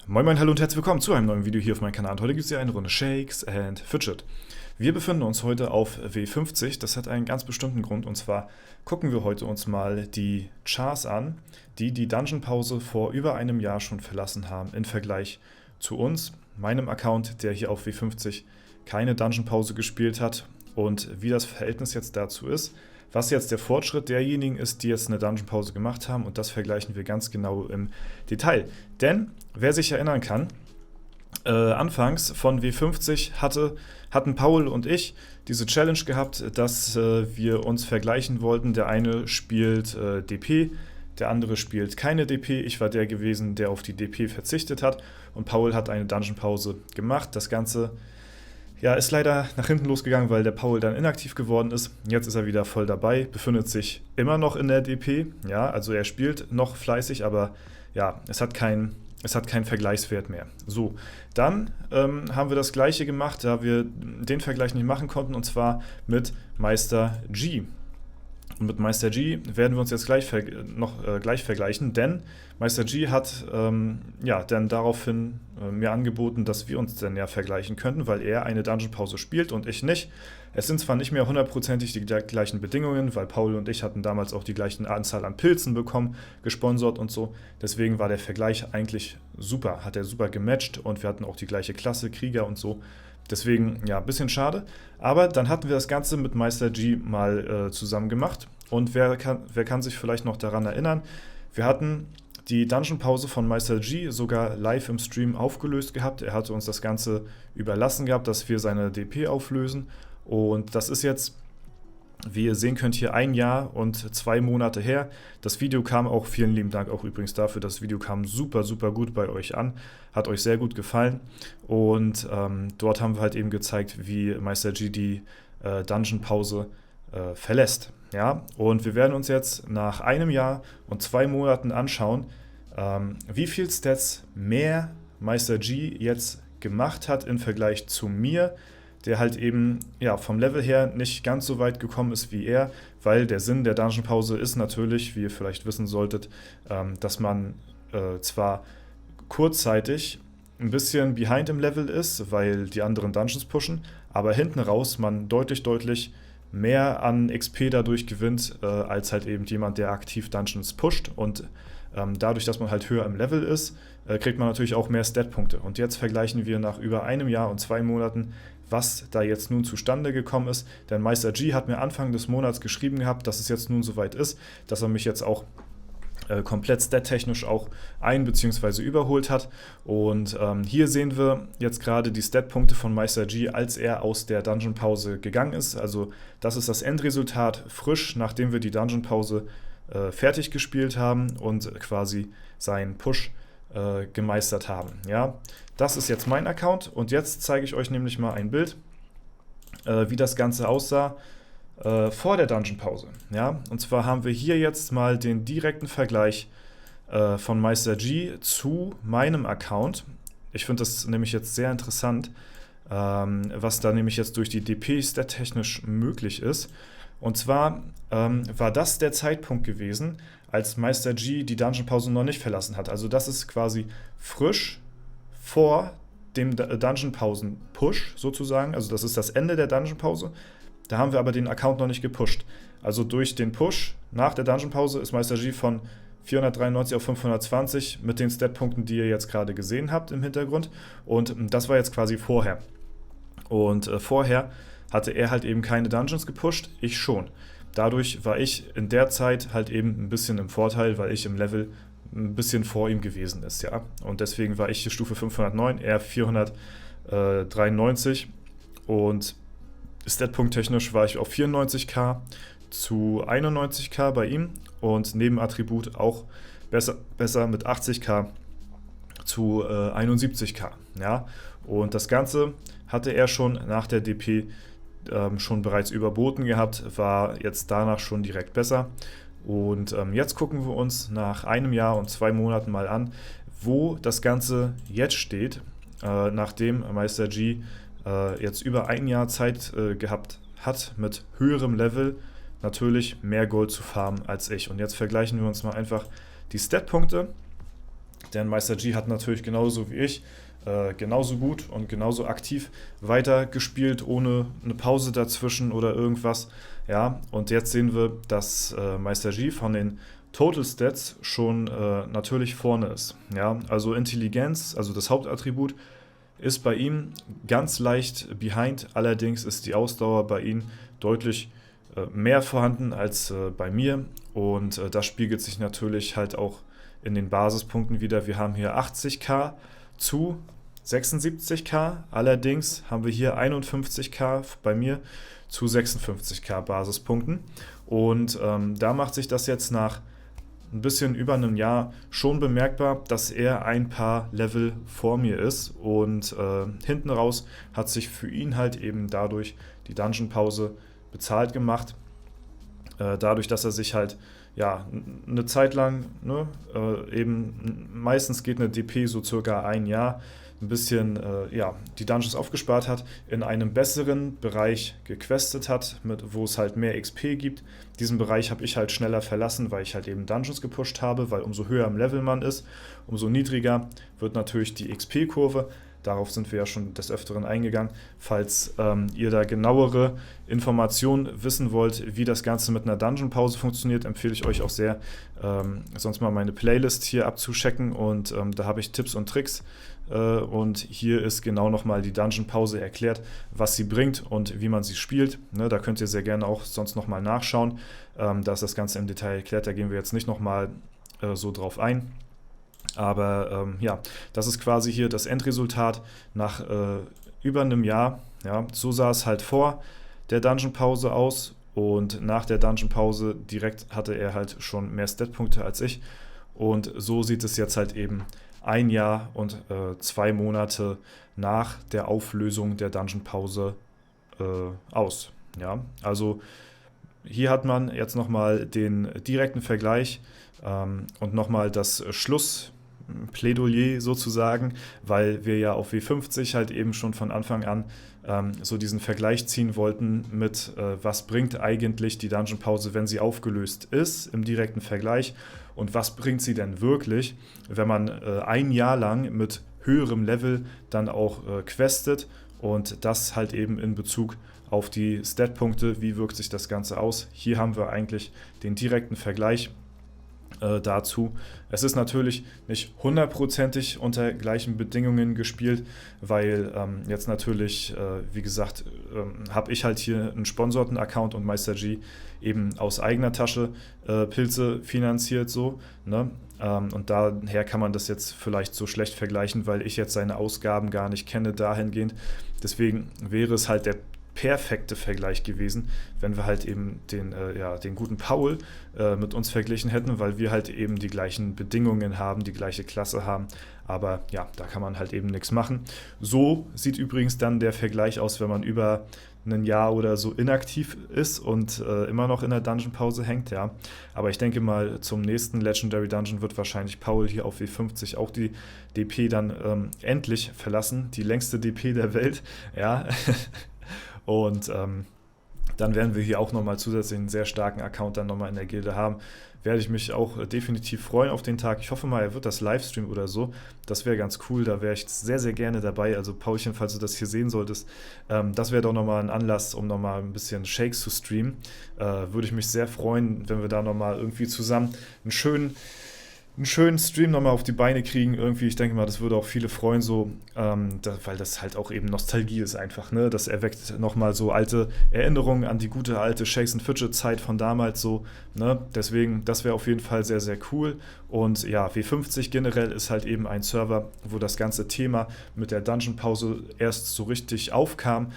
Moin Moin, hallo und herzlich willkommen zu einem neuen Video hier auf meinem Kanal. Und heute gibt es hier eine Runde Shakes and Fidget. Wir befinden uns heute auf W50, das hat einen ganz bestimmten Grund, und zwar gucken wir heute uns mal die Chars an, die die Dungeon-Pause vor über einem Jahr schon verlassen haben, im Vergleich zu uns, meinem Account, der hier auf W50 keine Dungeon-Pause gespielt hat, und wie das Verhältnis jetzt dazu ist, was jetzt der Fortschritt derjenigen ist, die jetzt eine Dungeon-Pause gemacht haben, und das vergleichen wir ganz genau im Detail. Denn, wer sich erinnern kann, anfangs von W50 hatten Paul und ich diese Challenge gehabt, dass wir uns vergleichen wollten. Der eine spielt DP, der andere spielt keine DP. Ich war der gewesen, der auf die DP verzichtet hat, und Paul hat eine Dungeon-Pause gemacht. Das Ganze ist leider nach hinten losgegangen, weil der Paul dann inaktiv geworden ist. Jetzt ist er wieder voll dabei, befindet sich immer noch in der DP. Ja, also er spielt noch fleißig, aber ja, es hat keinen Vergleichswert mehr. So, dann haben wir das gleiche gemacht, da wir den Vergleich nicht machen konnten, und zwar mit Meister G. Und mit Meister G werden wir uns jetzt gleich vergleichen, denn Meister G hat dann daraufhin mir angeboten, dass wir uns dann ja vergleichen könnten, weil er eine Dungeon-Pause spielt und ich nicht. Es sind zwar nicht mehr hundertprozentig die gleichen Bedingungen, weil Paul und ich hatten damals auch die gleichen Anzahl an Pilzen bekommen, gesponsert und so. Deswegen war der Vergleich eigentlich super, hat er super gematcht, und wir hatten auch die gleiche Klasse, Krieger und so. Deswegen, ja, ein bisschen schade. Aber dann hatten wir das Ganze mit Meister G mal zusammen gemacht. Und wer kann sich vielleicht noch daran erinnern, wir hatten die Dungeon-Pause von Meister G sogar live im Stream aufgelöst gehabt. Er hatte uns das Ganze überlassen gehabt, dass wir seine DP auflösen. Und das ist jetzt, wie ihr sehen könnt, hier 1 Jahr und 2 Monate her. Das Video kam auch, vielen lieben Dank auch übrigens dafür, das Video kam super, super gut bei euch an. Hat euch sehr gut gefallen. Und dort haben wir halt eben gezeigt, wie Meister G die Dungeon-Pause verlässt. Ja? Und wir werden uns jetzt nach 1 Jahr und 2 Monaten anschauen, wie viel Stats mehr Meister G jetzt gemacht hat im Vergleich zu mir, der halt eben vom Level her nicht ganz so weit gekommen ist wie er, weil der Sinn der Dungeon-Pause ist natürlich, wie ihr vielleicht wissen solltet, dass man zwar kurzzeitig ein bisschen behind im Level ist, weil die anderen Dungeons pushen, aber hinten raus man deutlich mehr an XP dadurch gewinnt, als halt eben jemand, der aktiv Dungeons pusht, und dadurch, dass man halt höher im Level ist, kriegt man natürlich auch mehr Stat-Punkte. Und jetzt vergleichen wir nach über 1 Jahr und 2 Monaten, was da jetzt nun zustande gekommen ist. Denn Meister G hat mir Anfang des Monats geschrieben gehabt, dass es jetzt nun soweit ist, dass er mich jetzt auch komplett stat-technisch auch bzw. überholt hat. Und hier sehen wir jetzt gerade die Stat-Punkte von Meister G, als er aus der Dungeon-Pause gegangen ist. Also das ist das Endresultat frisch, nachdem wir die Dungeon-Pause fertig gespielt haben und quasi seinen Push gemeistert haben. Ja, das ist jetzt mein Account, und jetzt zeige ich euch nämlich mal ein Bild, wie das Ganze aussah vor der Dungeon-Pause. Ja, und zwar haben wir hier jetzt mal den direkten Vergleich von Meister G zu meinem Account. Ich finde das nämlich jetzt sehr interessant, was da nämlich jetzt durch die DP stat-technisch möglich ist. Und zwar war das der Zeitpunkt gewesen, als Meister G die Dungeon-Pause noch nicht verlassen hat. Also das ist quasi frisch vor dem Dungeon-Pausen-Push sozusagen. Also das ist das Ende der Dungeon-Pause. Da haben wir aber den Account noch nicht gepusht. Also durch den Push nach der Dungeon-Pause ist Meister G von 493 auf 520 mit den Stat-Punkten, die ihr jetzt gerade gesehen habt im Hintergrund. Und das war jetzt quasi vorher. Und vorher hatte er halt eben keine Dungeons gepusht, ich schon. Dadurch war ich in der Zeit halt eben ein bisschen im Vorteil, weil ich im Level ein bisschen vor ihm gewesen ist, ja. Und deswegen war ich Stufe 509, er 493, und Statpunkt-technisch war ich auf 94k zu 91k bei ihm, und Nebenattribut auch besser mit 80k zu 71k, ja. Und das Ganze hatte er schon nach der DP schon bereits überboten gehabt, war jetzt danach schon direkt besser. Und jetzt gucken wir uns nach 1 Jahr und 2 Monaten mal an, wo das Ganze jetzt steht, nachdem Meister G jetzt über 1 Jahr Zeit gehabt hat, mit höherem Level natürlich mehr Gold zu farmen als ich. Und jetzt vergleichen wir uns mal einfach die Stat-Punkte, denn Meister G hat natürlich genauso wie ich genauso gut und genauso aktiv weitergespielt, ohne eine Pause dazwischen oder irgendwas. Ja, und jetzt sehen wir, dass Meister G von den Total Stats schon natürlich vorne ist. Ja, also Intelligenz, also das Hauptattribut, ist bei ihm ganz leicht behind. Allerdings ist die Ausdauer bei ihm deutlich mehr vorhanden als bei mir. Und das spiegelt sich natürlich halt auch in den Basispunkten wieder. Wir haben hier 80k zu 76k. Allerdings haben wir hier 51k bei mir zu 56k Basispunkten. Und da macht sich das jetzt nach ein bisschen über einem Jahr schon bemerkbar, dass er ein paar Level vor mir ist. Und hinten raus hat sich für ihn halt eben dadurch die Dungeon-Pause bezahlt gemacht. Dadurch, dass er sich halt ja eine Zeit lang, ne, eben meistens geht eine DP so circa ein Jahr, ein bisschen die Dungeons aufgespart hat, in einem besseren Bereich gequestet hat, wo es halt mehr XP gibt. Diesen Bereich habe ich halt schneller verlassen, weil ich halt eben Dungeons gepusht habe, weil umso höher im Level man ist, umso niedriger wird natürlich die XP-Kurve. Darauf sind wir ja schon des Öfteren eingegangen. Falls ihr da genauere Informationen wissen wollt, wie das Ganze mit einer Dungeon-Pause funktioniert, empfehle ich euch auch sehr, sonst mal meine Playlist hier abzuchecken. Und da habe ich Tipps und Tricks. Und hier ist genau nochmal die Dungeon-Pause erklärt, was sie bringt und wie man sie spielt. Ne, da könnt ihr sehr gerne auch sonst nochmal nachschauen. Da ist das Ganze im Detail erklärt. Da gehen wir jetzt nicht nochmal so drauf ein. Aber das ist quasi hier das Endresultat nach über einem Jahr. Ja, so sah es halt vor der Dungeon-Pause aus und nach der Dungeon-Pause direkt hatte er halt schon mehr Stat-Punkte als ich. Und so sieht es jetzt halt eben ein Jahr und 2 Monate nach der Auflösung der Dungeon-Pause aus. Ja, also hier hat man jetzt nochmal den direkten Vergleich und nochmal das Schlussplädoyer sozusagen, weil wir ja auf W50 halt eben schon von Anfang an so diesen Vergleich ziehen wollten mit, was bringt eigentlich die Dungeon-Pause, wenn sie aufgelöst ist, im direkten Vergleich, und was bringt sie denn wirklich, wenn man ein Jahr lang mit höherem Level dann auch questet, und das halt eben in Bezug auf die Stat-Punkte, wie wirkt sich das Ganze aus. Hier haben wir eigentlich den direkten Vergleich dazu. Es ist natürlich nicht hundertprozentig unter gleichen Bedingungen gespielt, weil jetzt natürlich, wie gesagt, habe ich halt hier einen sponsorten Account und Meister G eben aus eigener Tasche Pilze finanziert so, ne? Und daher kann man das jetzt vielleicht so schlecht vergleichen, weil ich jetzt seine Ausgaben gar nicht kenne dahingehend. Deswegen wäre es halt der perfekte Vergleich gewesen, wenn wir halt eben den guten Paul mit uns verglichen hätten, weil wir halt eben die gleichen Bedingungen haben, die gleiche Klasse haben. Aber ja, da kann man halt eben nichts machen. So sieht übrigens dann der Vergleich aus, wenn man über ein Jahr oder so inaktiv ist und immer noch in der Dungeon-Pause hängt, ja. Aber ich denke mal, zum nächsten Legendary Dungeon wird wahrscheinlich Paul hier auf W50 auch die DP dann endlich verlassen. Die längste DP der Welt, ja. Und dann werden wir hier auch nochmal zusätzlich einen sehr starken Account dann nochmal in der Gilde haben. Werde ich mich auch definitiv freuen auf den Tag. Ich hoffe mal, er wird das Livestream oder so. Das wäre ganz cool, da wäre ich sehr, sehr gerne dabei. Also Paulchen, falls du das hier sehen solltest, das wäre doch nochmal ein Anlass, um nochmal ein bisschen Shakes zu streamen. Würde ich mich sehr freuen, wenn wir da nochmal irgendwie zusammen einen schönen Stream nochmal auf die Beine kriegen. Irgendwie, ich denke mal, das würde auch viele freuen, so, weil das halt auch eben Nostalgie ist einfach, ne? Das erweckt nochmal so alte Erinnerungen an die gute alte Shakes and Fidget Zeit von damals so, ne? Deswegen, das wäre auf jeden Fall sehr, sehr cool. Und ja, W50 generell ist halt eben ein Server, wo das ganze Thema mit der Dungeon-Pause erst so richtig aufkam.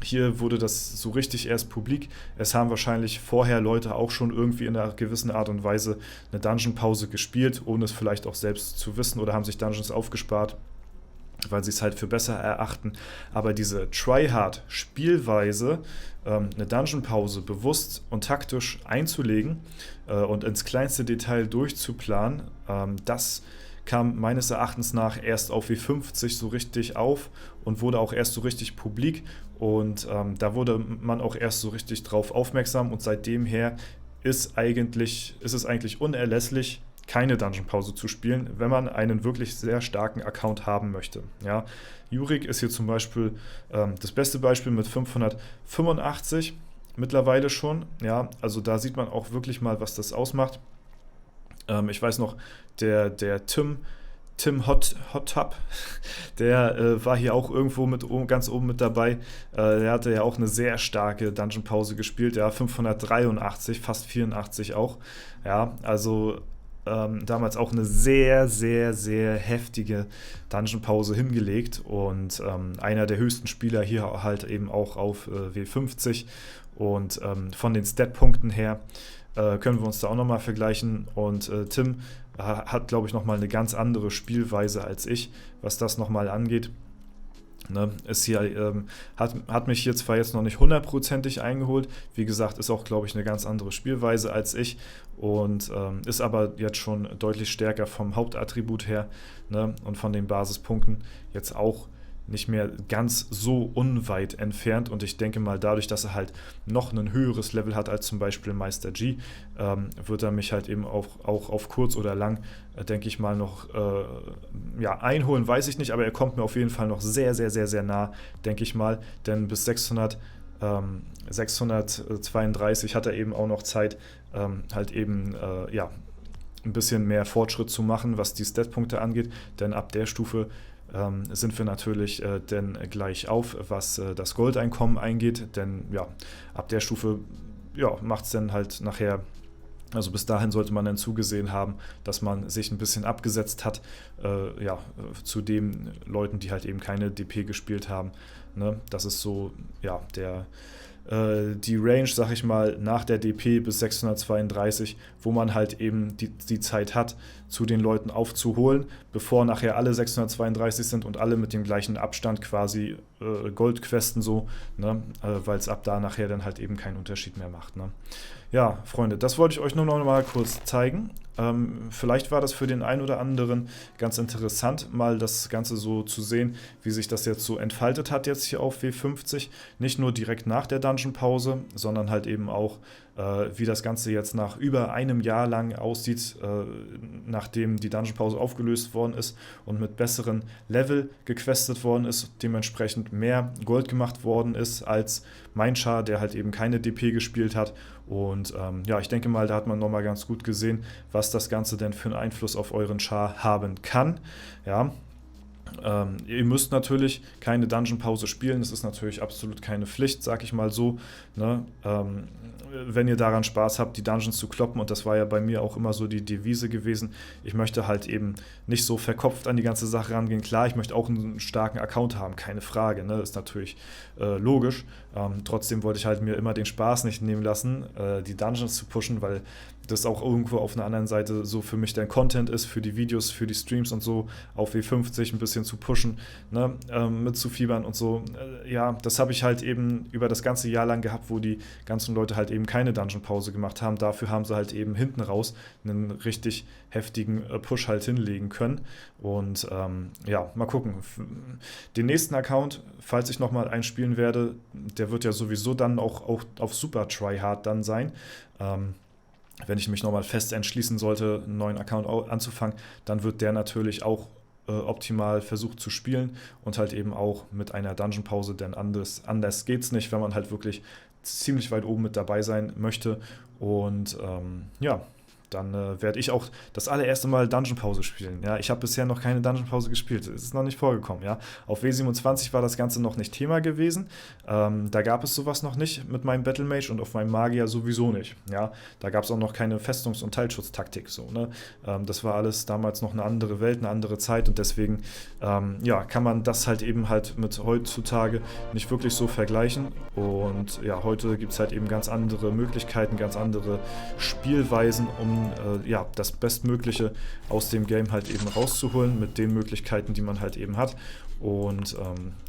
Hier wurde das so richtig erst publik. Es haben wahrscheinlich vorher Leute auch schon irgendwie in einer gewissen Art und Weise eine Dungeon-Pause gespielt, ohne es vielleicht auch selbst zu wissen, oder haben sich Dungeons aufgespart, weil sie es halt für besser erachten. Aber diese Tryhard-Spielweise, eine Dungeon-Pause bewusst und taktisch einzulegen und ins kleinste Detail durchzuplanen, das kam meines Erachtens nach erst auf W50 so richtig auf und wurde auch erst so richtig publik und da wurde man auch erst so richtig drauf aufmerksam und seitdem her ist es eigentlich unerlässlich, keine Dungeon-Pause zu spielen, wenn man einen wirklich sehr starken Account haben möchte. Ja, Jurik ist hier zum Beispiel das beste Beispiel mit 585 mittlerweile schon. Ja, also da sieht man auch wirklich mal, was das ausmacht. Ich weiß noch, der Tim Hot Tub, der war hier auch irgendwo ganz oben mit dabei. Der hatte ja auch eine sehr starke Dungeon-Pause gespielt, ja, 583, fast 84 auch. Ja, also damals auch eine sehr, sehr, sehr heftige Dungeon-Pause hingelegt und einer der höchsten Spieler hier halt eben auch auf W50 und von den Stat-Punkten her können wir uns da auch nochmal vergleichen und Tim hat, glaube ich, nochmal eine ganz andere Spielweise als ich, was das nochmal angeht. Ne, ist hier, hat mich hier zwar jetzt noch nicht hundertprozentig eingeholt, wie gesagt, ist auch, glaube ich, eine ganz andere Spielweise als ich und ist aber jetzt schon deutlich stärker vom Hauptattribut her, ne, und von den Basispunkten jetzt auch nicht mehr ganz so unweit entfernt und ich denke mal dadurch, dass er halt noch ein höheres Level hat als zum Beispiel Meister G, wird er mich halt eben auch auf kurz oder lang, denke ich mal, noch ja, einholen, weiß ich nicht, aber er kommt mir auf jeden Fall noch sehr, sehr, sehr, sehr nah, denke ich mal, denn bis 632 hat er eben auch noch Zeit, halt eben, ja, ein bisschen mehr Fortschritt zu machen, was die Statpunkte angeht, denn ab der Stufe sind wir natürlich dann gleich auf, was das Goldeinkommen eingeht, denn ja, ab der Stufe ja, macht es dann halt nachher, also bis dahin sollte man dann zugesehen haben, dass man sich ein bisschen abgesetzt hat, ja, zu den Leuten, die halt eben keine DP gespielt haben, ne? Das ist so, ja, die Range, sag ich mal, nach der DP bis 632, wo man halt eben die Zeit hat, zu den Leuten aufzuholen, bevor nachher alle 632 sind und alle mit dem gleichen Abstand quasi Goldquesten so, ne? Weil es ab da nachher dann halt eben keinen Unterschied mehr macht. Ne? Ja, Freunde, das wollte ich euch nur noch mal kurz zeigen. Vielleicht war das für den einen oder anderen ganz interessant, mal das Ganze so zu sehen, wie sich das jetzt so entfaltet hat jetzt hier auf W50. Nicht nur direkt nach der Dungeon-Pause, sondern halt eben auch, wie das Ganze jetzt nach über einem Jahr lang aussieht, nachdem die Dungeon-Pause aufgelöst worden ist und mit besseren Level gequestet worden ist, dementsprechend mehr Gold gemacht worden ist als mein Char, der halt eben keine DP gespielt hat. Und ja, ich denke mal, da hat man nochmal ganz gut gesehen, was das Ganze denn für einen Einfluss auf euren Char haben kann. Ja. Ihr müsst natürlich keine Dungeon-Pause spielen, das ist natürlich absolut keine Pflicht, sag ich mal so. Ne? Wenn ihr daran Spaß habt, die Dungeons zu kloppen, und das war ja bei mir auch immer so die Devise gewesen, ich möchte halt eben nicht so verkopft an die ganze Sache rangehen. Klar, ich möchte auch einen starken Account haben, keine Frage, ne? Ist natürlich logisch. Trotzdem wollte ich halt mir immer den Spaß nicht nehmen lassen, die Dungeons zu pushen, weil das auch irgendwo auf einer anderen Seite so für mich der Content ist, für die Videos, für die Streams und so, auf W50 ein bisschen zu pushen, ne, mitzufiebern und so. Ja, das habe ich halt eben über das ganze Jahr lang gehabt, wo die ganzen Leute halt eben keine Dungeon-Pause gemacht haben. Dafür haben sie halt eben hinten raus einen richtig heftigen Push halt hinlegen können. Und ja, mal gucken. Den nächsten Account, falls ich nochmal einspielen werde, der wird ja sowieso dann auch auf Super Tryhard dann sein. Wenn ich mich nochmal fest entschließen sollte, einen neuen Account anzufangen, dann wird der natürlich auch optimal versucht zu spielen und halt eben auch mit einer Dungeon-Pause, denn anders geht's nicht, wenn man halt wirklich ziemlich weit oben mit dabei sein möchte. Und ja, dann werde ich auch das allererste Mal Dungeon-Pause spielen. Ja, ich habe bisher noch keine Dungeon-Pause gespielt. Es ist noch nicht vorgekommen. Ja. Auf W27 war das Ganze noch nicht Thema gewesen. Da gab es sowas noch nicht mit meinem Battle Mage und auf meinem Magier sowieso nicht. Ja. Da gab es auch noch keine Festungs- und Teilschutztaktik. So, ne? Das war alles damals noch eine andere Welt, eine andere Zeit und deswegen ja, kann man das halt eben halt mit heutzutage nicht wirklich so vergleichen. Und ja, heute gibt es halt eben ganz andere Möglichkeiten, ganz andere Spielweisen, um ja, das Bestmögliche aus dem Game halt eben rauszuholen mit den Möglichkeiten, die man halt eben hat. Und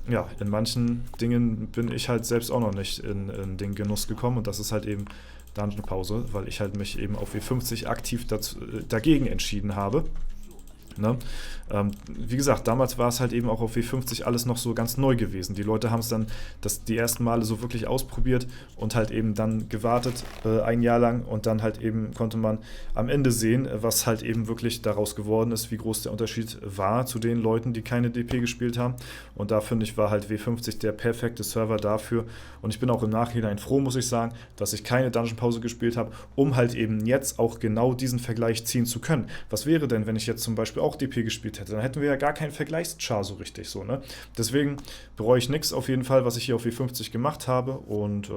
ja, in manchen Dingen bin ich halt selbst auch noch nicht in den Genuss gekommen und das ist halt eben Dungeon-Pause, weil ich halt mich eben auf W50 aktiv dagegen entschieden habe. Ne? Wie gesagt, damals war es halt eben auch auf W50 alles noch so ganz neu gewesen. Die Leute haben es dann die ersten Male so wirklich ausprobiert und halt eben dann gewartet, ein Jahr lang, und dann halt eben konnte man am Ende sehen, was halt eben wirklich daraus geworden ist, wie groß der Unterschied war zu den Leuten, die keine DP gespielt haben. Und da finde ich, war halt W50 der perfekte Server dafür. Und ich bin auch im Nachhinein froh, muss ich sagen, dass ich keine Dungeon Pause gespielt habe, um halt eben jetzt auch genau diesen Vergleich ziehen zu können. Was wäre denn, wenn ich jetzt zum Beispiel auch DP gespielt hätte? Dann hätten wir ja gar keinen Vergleichschar so richtig so, ne? Deswegen bereue ich nichts auf jeden Fall, was ich hier auf W50 gemacht habe, und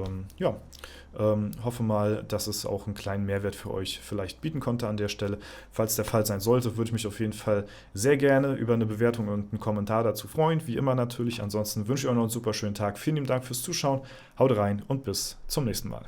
hoffe mal, dass es auch einen kleinen Mehrwert für euch vielleicht bieten konnte an der Stelle. Falls der Fall sein sollte, würde ich mich auf jeden Fall sehr gerne über eine Bewertung und einen Kommentar dazu freuen. Wie immer natürlich. Ansonsten wünsche ich euch noch einen super schönen Tag. Vielen lieben Dank fürs Zuschauen. Haut rein und bis zum nächsten Mal.